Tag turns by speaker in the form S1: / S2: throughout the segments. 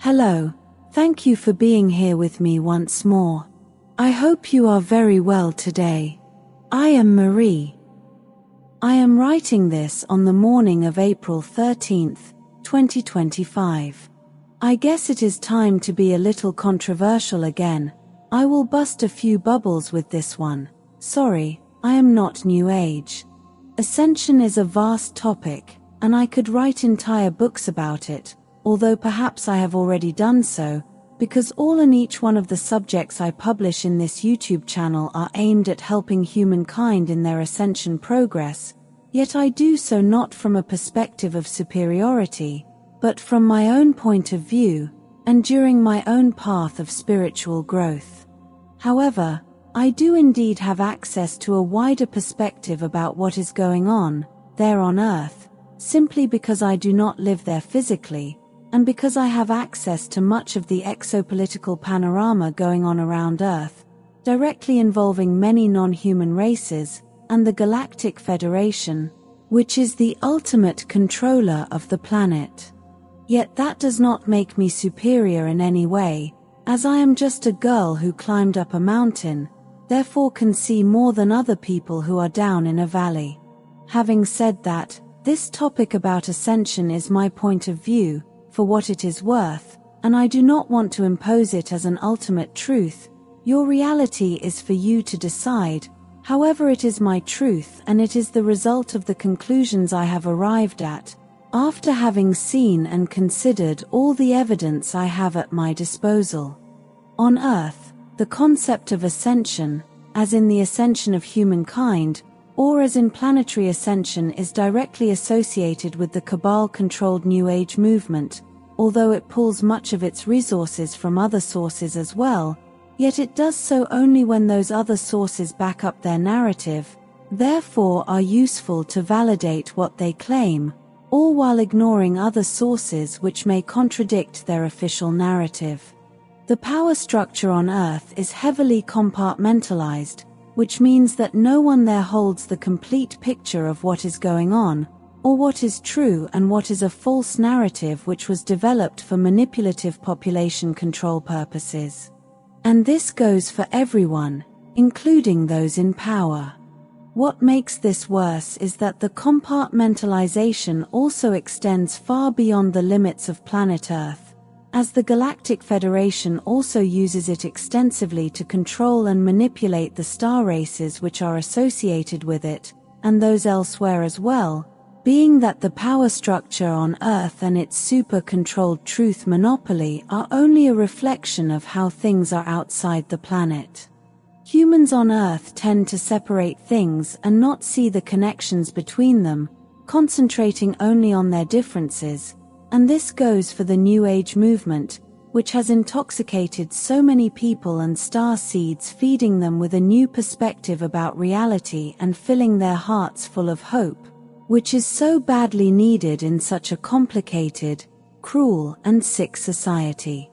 S1: Hello, thank you for being here with me once more. I hope you are very well today. I am Marie. I am writing this on the morning of April 13th, 2025. I guess it is time to be a little controversial again. I will bust a few bubbles with this one. Sorry, I am not New Age. Ascension is a vast topic, and I could write entire books about it, although perhaps I have already done so, because all and each one of the subjects I publish in this YouTube channel are aimed at helping humankind in their ascension progress, yet I do so not from a perspective of superiority, but from my own point of view, and during my own path of spiritual growth. However, I do indeed have access to a wider perspective about what is going on there on Earth, simply because I do not live there physically, and because I have access to much of the exopolitical panorama going on around Earth, directly involving many non-human races, and the Galactic Federation, which is the ultimate controller of the planet. Yet that does not make me superior in any way, as I am just a girl who climbed up a mountain, therefore can see more than other people who are down in a valley. Having said that, this topic about ascension is my point of view, for what it is worth, and I do not want to impose it as an ultimate truth. Your reality is for you to decide. However, it is my truth, and it is the result of the conclusions I have arrived at, after having seen and considered all the evidence I have at my disposal. On Earth, the concept of ascension, as in the ascension of humankind, or as in planetary ascension, is directly associated with the Cabal-controlled New Age movement, although it pulls much of its resources from other sources as well, yet it does so only when those other sources back up their narrative, therefore are useful to validate what they claim, all while ignoring other sources which may contradict their official narrative. The power structure on Earth is heavily compartmentalized, which means that no one there holds the complete picture of what is going on, or what is true and what is a false narrative which was developed for manipulative population control purposes. And this goes for everyone, including those in power. What makes this worse is that the compartmentalization also extends far beyond the limits of planet Earth, as the Galactic Federation also uses it extensively to control and manipulate the star races which are associated with it, and those elsewhere as well, being that the power structure on Earth and its super-controlled truth monopoly are only a reflection of how things are outside the planet. Humans on Earth tend to separate things and not see the connections between them, concentrating only on their differences, and this goes for the New Age movement, which has intoxicated so many people and starseeds, feeding them with a new perspective about reality and filling their hearts full of hope, which is so badly needed in such a complicated, cruel, and sick society.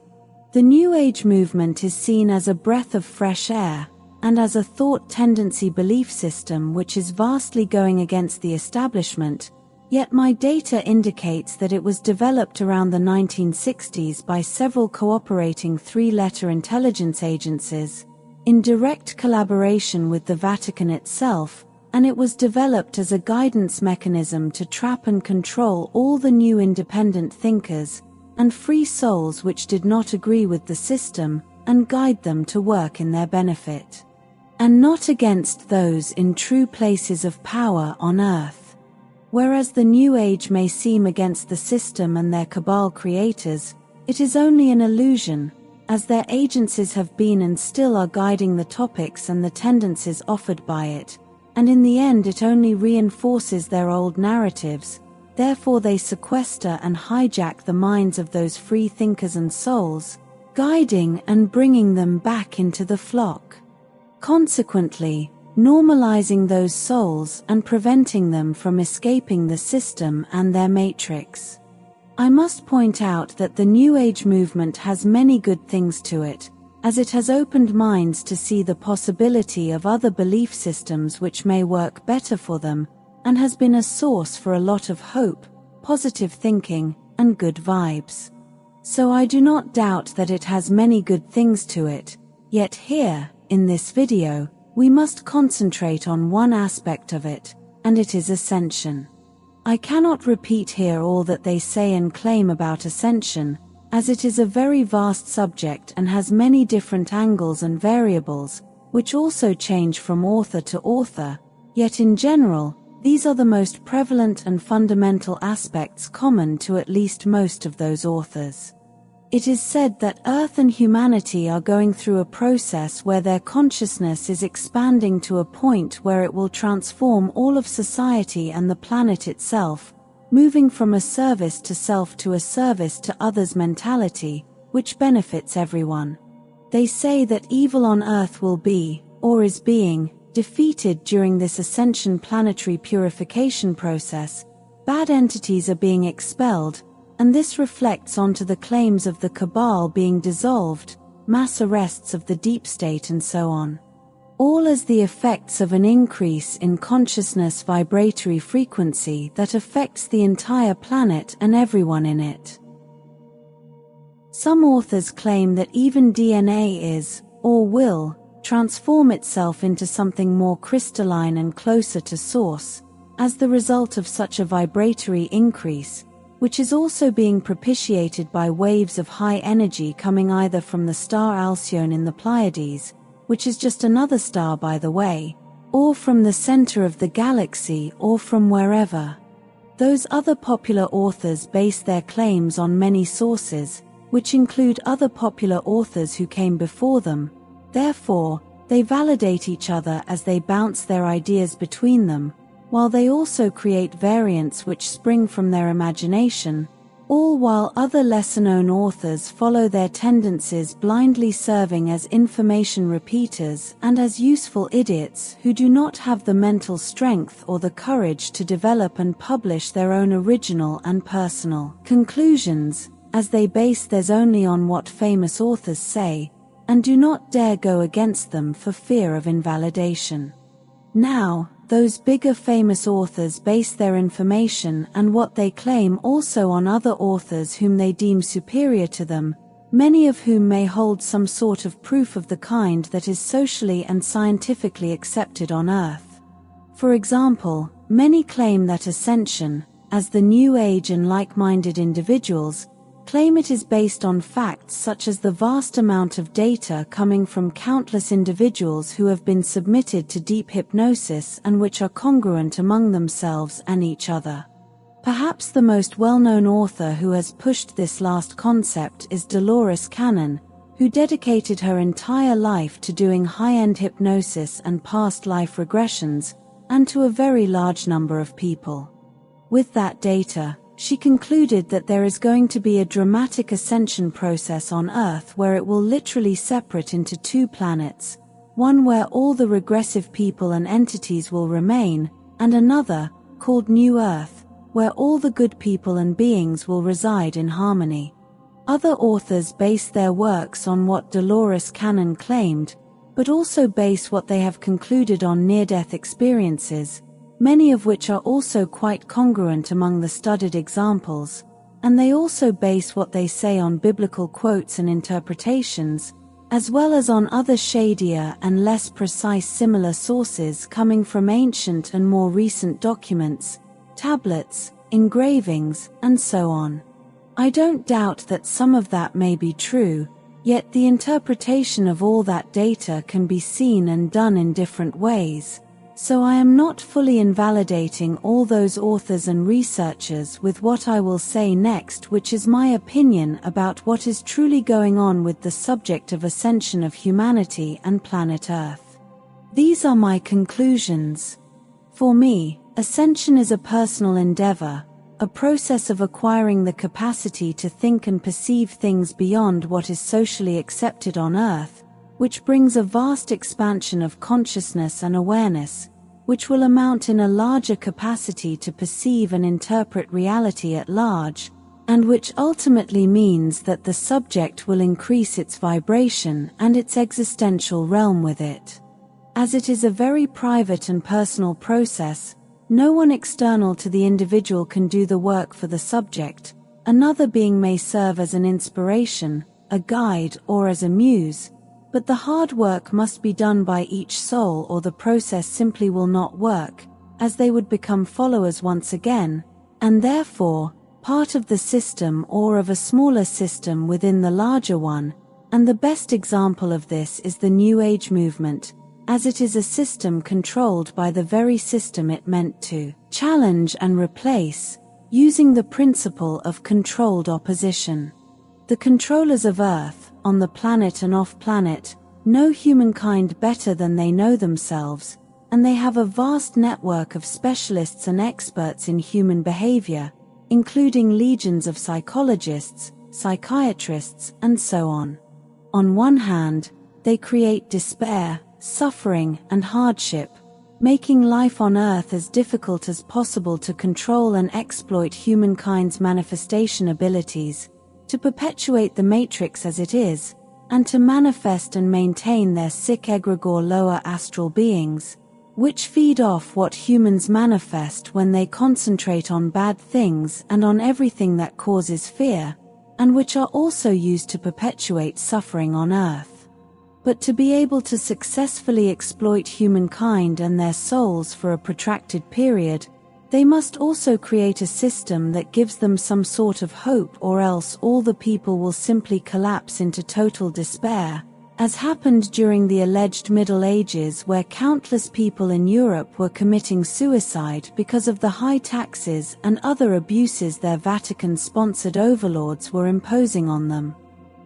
S1: The New Age movement is seen as a breath of fresh air, and as a thought tendency belief system which is vastly going against the establishment, yet my data indicates that it was developed around the 1960s by several cooperating three-letter intelligence agencies, in direct collaboration with the Vatican itself, and it was developed as a guidance mechanism to trap and control all the new independent thinkers and free souls which did not agree with the system, and guide them to work in their benefit, and not against those in true places of power on Earth. Whereas the New Age may seem against the system and their cabal creators, it is only an illusion, as their agencies have been and still are guiding the topics and the tendencies offered by it, and in the end it only reinforces their old narratives, therefore they sequester and hijack the minds of those free thinkers and souls, guiding and bringing them back into the flock. Consequently, normalizing those souls and preventing them from escaping the system and their matrix. I must point out that the New Age movement has many good things to it, as it has opened minds to see the possibility of other belief systems which may work better for them, and has been a source for a lot of hope, positive thinking, and good vibes. So I do not doubt that it has many good things to it, yet here, in this video, we must concentrate on one aspect of it, and it is Ascension. I cannot repeat here all that they say and claim about Ascension, as it is a very vast subject and has many different angles and variables, which also change from author to author, yet in general, these are the most prevalent and fundamental aspects common to at least most of those authors. It is said that Earth and humanity are going through a process where their consciousness is expanding to a point where it will transform all of society and the planet itself, moving from a service to self to a service to others mentality, which benefits everyone. They say that evil on Earth will be, or is being, defeated during this Ascension planetary purification process. Bad entities are being expelled, and this reflects onto the claims of the Cabal being dissolved, mass arrests of the deep state and so on. All as the effects of an increase in consciousness vibratory frequency that affects the entire planet and everyone in it. Some authors claim that even DNA is, or will, transform itself into something more crystalline and closer to source, as the result of such a vibratory increase, which is also being propitiated by waves of high energy coming either from the star Alcyone in the Pleiades, which is just another star by the way, or from the center of the galaxy or from wherever. Those other popular authors base their claims on many sources, which include other popular authors who came before them. Therefore, they validate each other as they bounce their ideas between them, while they also create variants which spring from their imagination, all while other lesser-known authors follow their tendencies, blindly serving as information repeaters and as useful idiots who do not have the mental strength or the courage to develop and publish their own original and personal conclusions, as they base theirs only on what famous authors say, and do not dare go against them for fear of invalidation. Now, those bigger famous authors base their information and what they claim also on other authors whom they deem superior to them, many of whom may hold some sort of proof of the kind that is socially and scientifically accepted on Earth. For example, many claim that Ascension, as the New Age and like-minded individuals, claim it is based on facts such as the vast amount of data coming from countless individuals who have been submitted to deep hypnosis and which are congruent among themselves and each other. Perhaps the most well-known author who has pushed this last concept is Dolores Cannon, who dedicated her entire life to doing high-end hypnosis and past life regressions, and to a very large number of people. With that data, she concluded that there is going to be a dramatic ascension process on Earth where it will literally separate into two planets, one where all the regressive people and entities will remain, and another, called New Earth, where all the good people and beings will reside in harmony. Other authors base their works on what Dolores Cannon claimed, but also base what they have concluded on near-death experiences, many of which are also quite congruent among the studied examples, and they also base what they say on biblical quotes and interpretations, as well as on other shadier and less precise similar sources coming from ancient and more recent documents, tablets, engravings, and so on. I don't doubt that some of that may be true, yet the interpretation of all that data can be seen and done in different ways. So I am not fully invalidating all those authors and researchers with what I will say next, which is my opinion about what is truly going on with the subject of ascension of humanity and planet Earth. These are my conclusions. For me, ascension is a personal endeavor, a process of acquiring the capacity to think and perceive things beyond what is socially accepted on Earth, which brings a vast expansion of consciousness and awareness, which will amount in a larger capacity to perceive and interpret reality at large, and which ultimately means that the subject will increase its vibration and its existential realm with it. As it is a very private and personal process, no one external to the individual can do the work for the subject, Another being may serve as an inspiration, a guide, or as a muse, but the hard work must be done by each soul, or the process simply will not work, as they would become followers once again, and therefore, part of the system or of a smaller system within the larger one. And the best example of this is the New Age movement, as it is a system controlled by the very system it meant to challenge and replace, using the principle of controlled opposition. The controllers of Earth, on the planet and off-planet, know humankind better than they know themselves, and they have a vast network of specialists and experts in human behavior, including legions of psychologists, psychiatrists, and so on. On one hand, they create despair, suffering, and hardship, making life on Earth as difficult as possible to control and exploit humankind's manifestation abilities, to perpetuate the matrix as it is, and to manifest and maintain their sick egregore lower astral beings, which feed off what humans manifest when they concentrate on bad things and on everything that causes fear, and which are also used to perpetuate suffering on Earth. But to be able to successfully exploit humankind and their souls for a protracted period, they must also create a system that gives them some sort of hope, or else all the people will simply collapse into total despair, as happened during the alleged Middle Ages, where countless people in Europe were committing suicide because of the high taxes and other abuses their Vatican-sponsored overlords were imposing on them.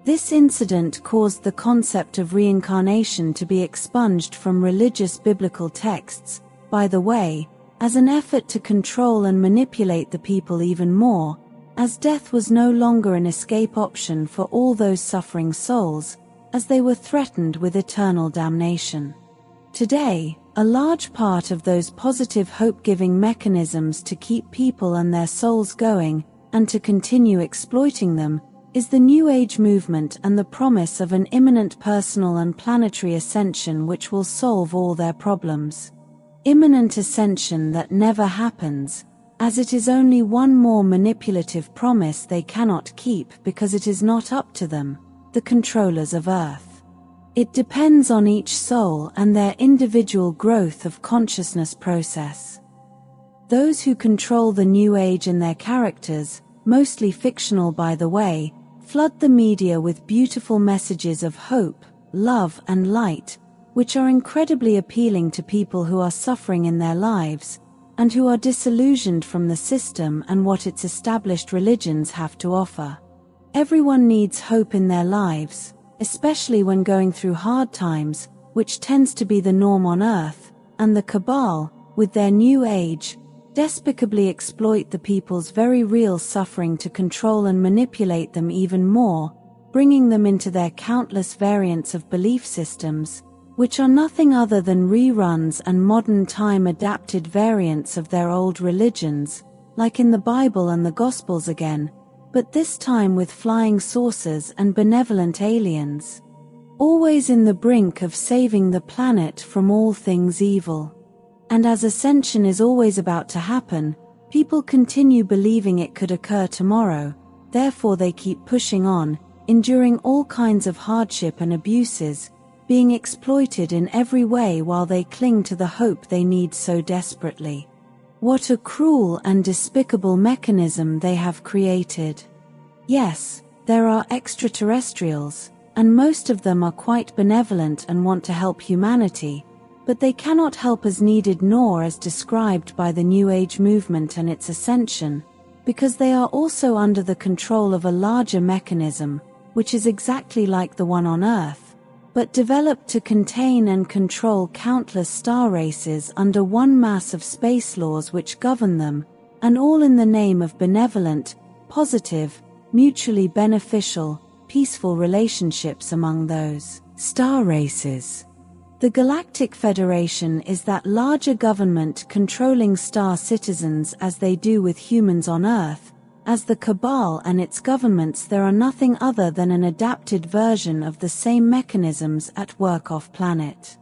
S1: This incident caused the concept of reincarnation to be expunged from religious biblical texts, by the way, as an effort to control and manipulate the people even more, as death was no longer an escape option for all those suffering souls, as they were threatened with eternal damnation. Today, a large part of those positive hope-giving mechanisms to keep people and their souls going, and to continue exploiting them, is the New Age movement and the promise of an imminent personal and planetary ascension which will solve all their problems. Imminent ascension that never happens, as it is only one more manipulative promise they cannot keep because it is not up to them, the controllers of Earth. It depends on each soul and their individual growth of consciousness process. Those who control the New Age and their characters, mostly fictional by the way, flood the media with beautiful messages of hope, love, and light, which are incredibly appealing to people who are suffering in their lives, and who are disillusioned from the system and what its established religions have to offer. Everyone needs hope in their lives, especially when going through hard times, which tends to be the norm on Earth, and the Cabal, with their New Age, despicably exploit the people's very real suffering to control and manipulate them even more, bringing them into their countless variants of belief systems, which are nothing other than reruns and modern time adapted variants of their old religions, like in the Bible and the Gospels again, but this time with flying saucers and benevolent aliens. Always in the brink of saving the planet from all things evil. And as ascension is always about to happen, people continue believing it could occur tomorrow, therefore they keep pushing on, enduring all kinds of hardship and abuses, being exploited in every way while they cling to the hope they need so desperately. What a cruel and despicable mechanism they have created. Yes, there are extraterrestrials, and most of them are quite benevolent and want to help humanity, but they cannot help as needed nor as described by the New Age movement and its ascension, because they are also under the control of a larger mechanism, which is exactly like the one on Earth, but developed to contain and control countless star races under one mass of space laws which govern them, and all in the name of benevolent, positive, mutually beneficial, peaceful relationships among those star races. The Galactic Federation is that larger government controlling star citizens as they do with humans on Earth. As the Cabal and its governments, there are nothing other than an adapted version of the same mechanisms at work off-planet.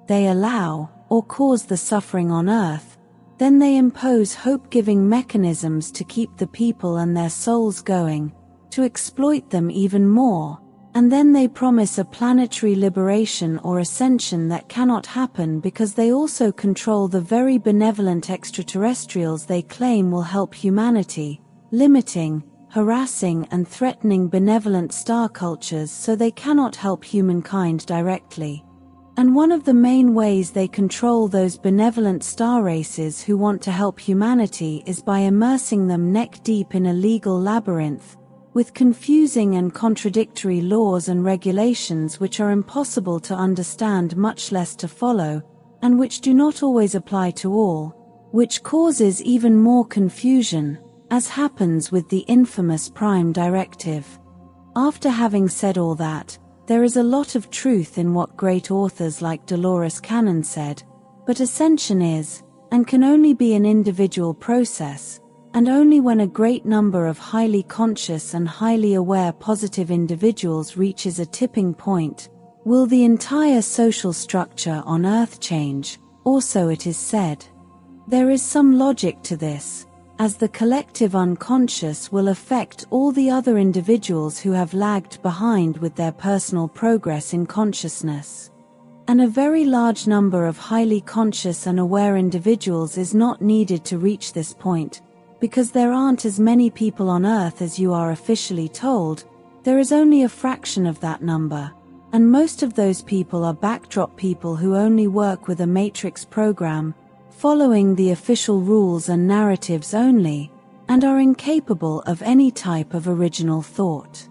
S1: They allow, or cause the suffering on Earth, Then they impose hope-giving mechanisms to keep the people and their souls going, to exploit them even more, and then they promise a planetary liberation or ascension that cannot happen because they also control the very benevolent extraterrestrials they claim will help humanity, limiting, harassing and threatening benevolent star cultures so they cannot help humankind directly. And one of the main ways they control those benevolent star races who want to help humanity is by immersing them neck-deep in a legal labyrinth, with confusing and contradictory laws and regulations which are impossible to understand, much less to follow, and which do not always apply to all, which causes even more confusion, as happens with the infamous Prime Directive. After having said all that, there is a lot of truth in what great authors like Dolores Cannon said, but ascension is, and can only be an individual process, and only when a great number of highly conscious and highly aware positive individuals reaches a tipping point, will the entire social structure on Earth change, or so it is said. There is some logic to this, as the collective unconscious will affect all the other individuals who have lagged behind with their personal progress in consciousness. And a very large number of highly conscious and aware individuals is not needed to reach this point, because there aren't as many people on Earth as you are officially told. There is only a fraction of that number, and most of those people are backdrop people who only work with a matrix program, following the official rules and narratives only, and are incapable of any type of original thought.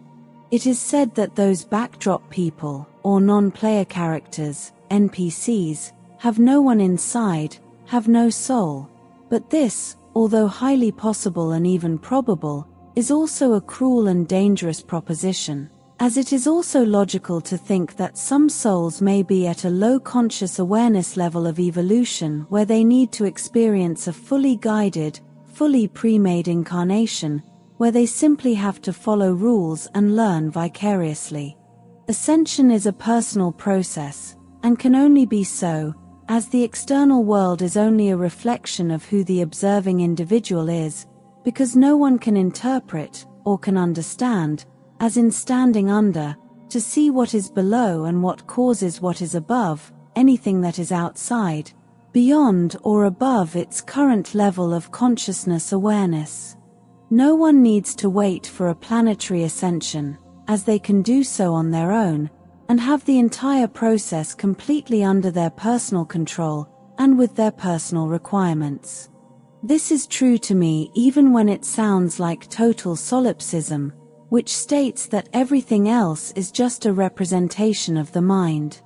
S1: It is said that those backdrop people, or non-player characters, NPCs, have no one inside, have no soul. But this, although highly possible and even probable, is also a cruel and dangerous proposition, as it is also logical to think that some souls may be at a low conscious awareness level of evolution where they need to experience a fully guided, fully pre-made incarnation, where they simply have to follow rules and learn vicariously. Ascension is a personal process, and can only be so, as the external world is only a reflection of who the observing individual is, because no one can interpret, or can understand, as in standing under, to see what is below and what causes what is above, anything that is outside, beyond or above its current level of consciousness awareness. No one needs to wait for a planetary ascension, as they can do so on their own, and have the entire process completely under their personal control, and with their personal requirements. This is true to me even when it sounds like total solipsism, which states that everything else is just a representation of the mind.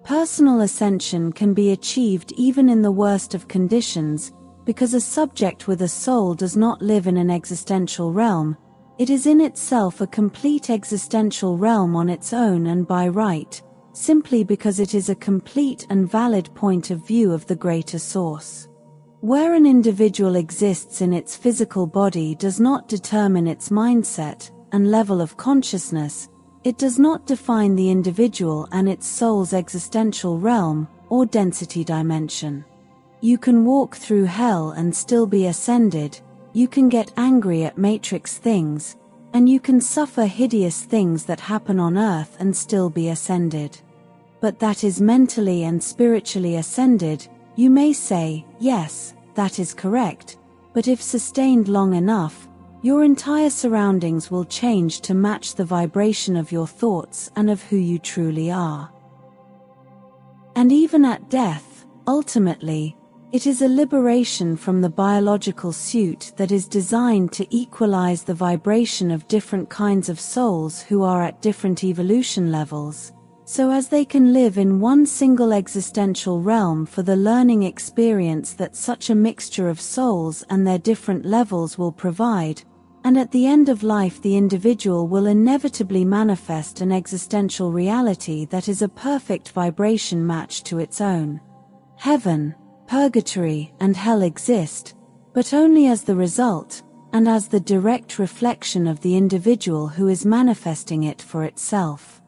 S1: Personal ascension can be achieved even in the worst of conditions, because a subject with a soul does not live in an existential realm. It is in itself a complete existential realm on its own and by right, simply because it is a complete and valid point of view of the greater source. Where an individual exists in its physical body does not determine its mindset and level of consciousness. It does not define the individual and its soul's existential realm or density dimension. You can walk through hell and still be ascended, you can get angry at matrix things, and you can suffer hideous things that happen on Earth and still be ascended. But that is mentally and spiritually ascended. You may say, yes, that is correct, but if sustained long enough, your entire surroundings will change to match the vibration of your thoughts and of who you truly are. And even at death, ultimately, it is a liberation from the biological suit that is designed to equalize the vibration of different kinds of souls who are at different evolution levels, so as they can live in one single existential realm for the learning experience that such a mixture of souls and their different levels will provide. And at the end of life the individual will inevitably manifest an existential reality that is a perfect vibration match to its own. Heaven, purgatory, and hell exist, but only as the result, and as the direct reflection of the individual who is manifesting it for itself.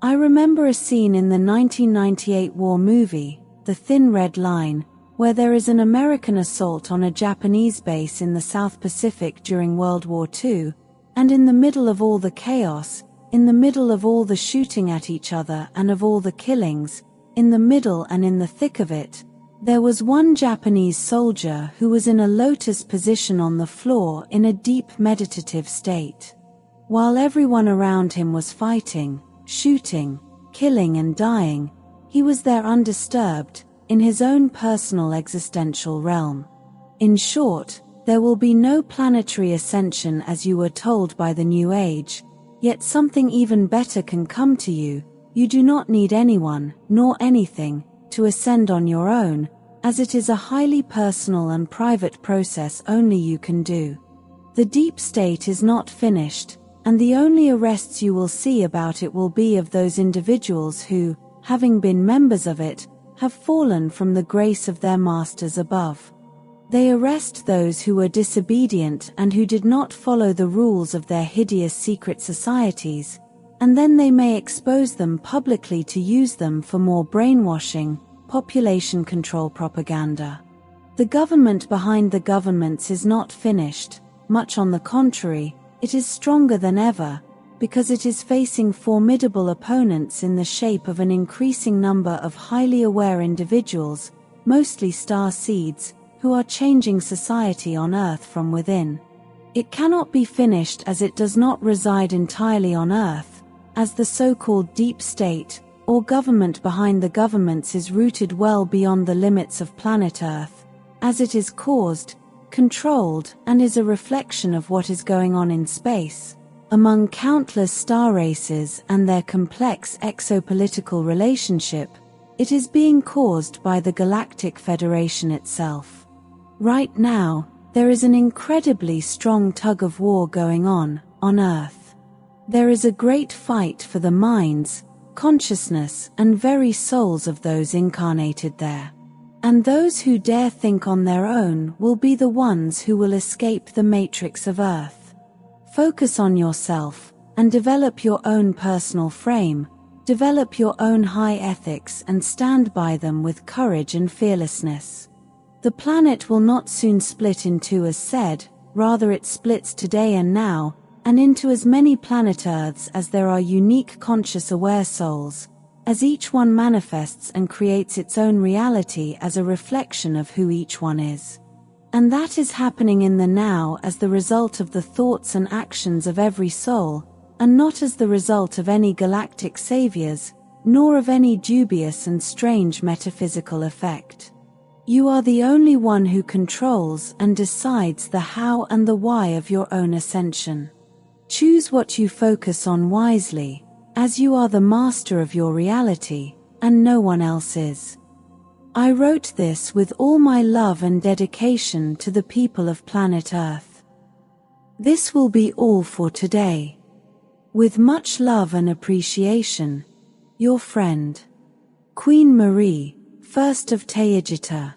S1: I remember a scene in the 1998 war movie, The Thin Red Line, where there is an American assault on a Japanese base in the South Pacific during World War II, and in the middle of all the chaos, in the middle of all the shooting at each other and of all the killings, in the middle and in the thick of it, there was one Japanese soldier who was in a lotus position on the floor in a deep meditative state. While everyone around him was fighting, shooting, killing and dying, he was there undisturbed, in his own personal existential realm. In short, there will be no planetary ascension as you were told by the New Age, yet something even better can come to you. You do not need anyone, nor anything, to ascend on your own, as it is a highly personal and private process only you can do. The deep state is not finished, and the only arrests you will see about it will be of those individuals who, having been members of it, have fallen from the grace of their masters above. They arrest those who were disobedient and who did not follow the rules of their hideous secret societies, and then they may expose them publicly to use them for more brainwashing, population control propaganda. The government behind the governments is not finished, much on the contrary, it is stronger than ever, because it is facing formidable opponents in the shape of an increasing number of highly aware individuals, mostly starseeds, who are changing society on Earth from within. It cannot be finished as it does not reside entirely on Earth, as the so-called deep state, or government behind the governments is rooted well beyond the limits of planet Earth, as it is caused, controlled, and is a reflection of what is going on in space, among countless star races and their complex exopolitical relationship. It is being caused by the Galactic Federation itself. Right now, there is an incredibly strong tug-of-war going on Earth. There is a great fight for the minds, consciousness, and very souls of those incarnated there. And those who dare think on their own will be the ones who will escape the matrix of Earth. Focus on yourself, and develop your own personal frame, develop your own high ethics and stand by them with courage and fearlessness. The planet will not soon split in two as said, rather it splits today and now, and into as many planet Earths as there are unique conscious aware souls, as each one manifests and creates its own reality as a reflection of who each one is. And that is happening in the now as the result of the thoughts and actions of every soul, and not as the result of any galactic saviors, nor of any dubious and strange metaphysical effect. You are the only one who controls and decides the how and the why of your own ascension. Choose what you focus on wisely, as you are the master of your reality, and no one else is. I wrote this with all my love and dedication to the people of planet Earth. This will be all for today. With much love and appreciation, your friend, Queen Mari, 1st of Taygeta.